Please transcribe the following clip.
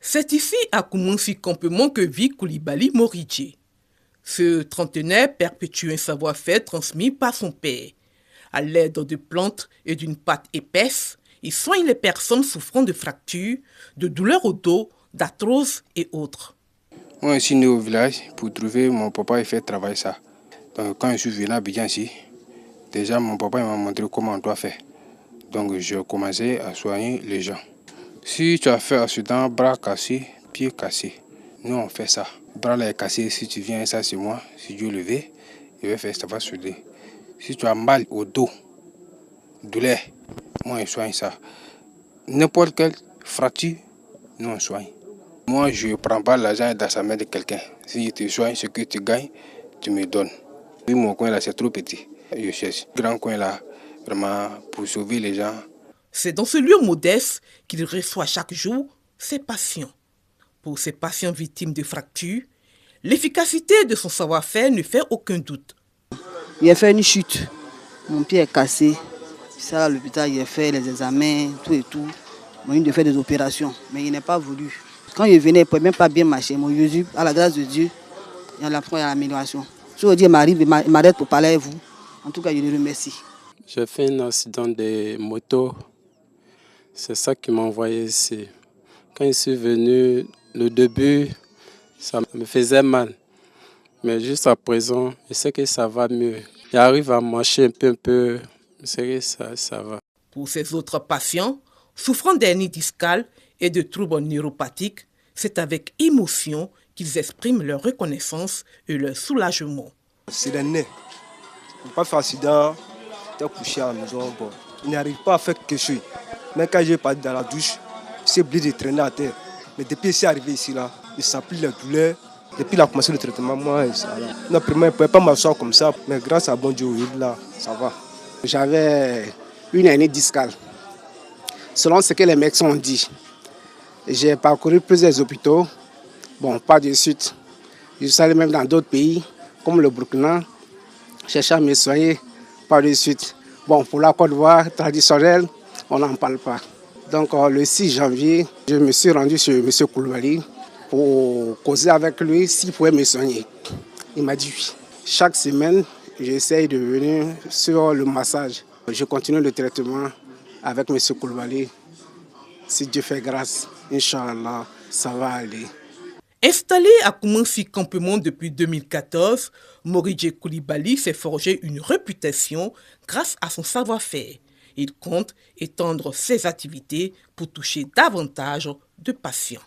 C'est ici à Koumounsi campement que vit Koulibaly Moridje. Ce trentenaire perpétue un savoir-faire transmis par son père. À l'aide de plantes et d'une pâte épaisse, il soigne les personnes souffrant de fractures, de douleurs au dos, d'arthrose et autres. Moi, je suis né au village pour trouver mon papa et faire travailler ça. Donc, quand je suis venu à Abidjan ici, déjà mon papa m'a montré comment on doit faire. Donc, j'ai commencé à soigner les gens. Si tu as fait accident, bras cassé, pied cassé, nous on fait ça. Bras là est cassé, si tu viens, ça c'est moi. Si Dieu levé, je vais faire ça, va souder. Si tu as mal au dos, douleur, moi je soigne ça. N'importe quelle fracture, nous on soigne. Moi je ne prends pas l'argent dans sa main de quelqu'un. Si je te soigne, ce que tu gagnes, tu me donnes. Oui, mon coin là c'est trop petit. Je cherche grand coin là, vraiment pour sauver les gens. C'est dans ce lieu modeste qu'il reçoit chaque jour ses patients. Pour ces patients victimes de fractures, l'efficacité de son savoir-faire ne fait aucun doute. Il a fait une chute, mon pied est cassé. Ça, à l'hôpital, il a fait les examens, tout et tout. Bon, il a fait des opérations, mais il n'a pas voulu. Quand il venait, il ne pouvait même pas bien marcher. Mon Jésus, à la grâce de Dieu, il y a l'amélioration. Si Dieu m'arrive, il m'arrête pour parler avec vous. En tout cas, je le remercie. J'ai fait un accident de moto. C'est ça qui m'a envoyé ici. Quand je suis venu, le début, ça me faisait mal. Mais juste à présent, je sais que ça va mieux. J'arrive à marcher un peu. Je sais que ça va. Pour ces autres patients, souffrant d'hernie discale et de troubles neuropathiques, c'est avec émotion qu'ils expriment leur reconnaissance et leur soulagement. C'est les nez. On ne peut pas faire accident, tu es couché à la maison. Bon, il n'arrive pas à faire quelque chose. Même quand j'ai parti dans la douche, c'est obligé de traîner à terre. Mais depuis que c'est arrivé ici, là, il s'applique les douleurs. Depuis qu'il a commencé le traitement, moi, ça va. Non, premièrement, je ne pouvais pas m'asseoir comme ça. Mais grâce à bon Dieu, là, ça va. J'avais une hernie discale. Selon ce que les médecins ont dit, j'ai parcouru plusieurs hôpitaux. Bon, pas de suite. Je suis allé même dans d'autres pays, comme le Burkina, chercher à me soigner, pas de suite. Bon, pour la Côte d'Ivoire traditionnelle, on n'en parle pas. Donc, le 6 janvier, je me suis rendu chez M. Koulibaly pour causer avec lui s'il pouvait me soigner. Il m'a dit oui. Chaque semaine, j'essaye de venir sur le massage. Je continue le traitement avec M. Koulibaly. Si Dieu fait grâce, Inch'Allah, ça va aller. Installé à Koumounsi campement depuis 2014, Moridje Koulibaly s'est forgé une réputation grâce à son savoir-faire. Il compte étendre ses activités pour toucher davantage de patients.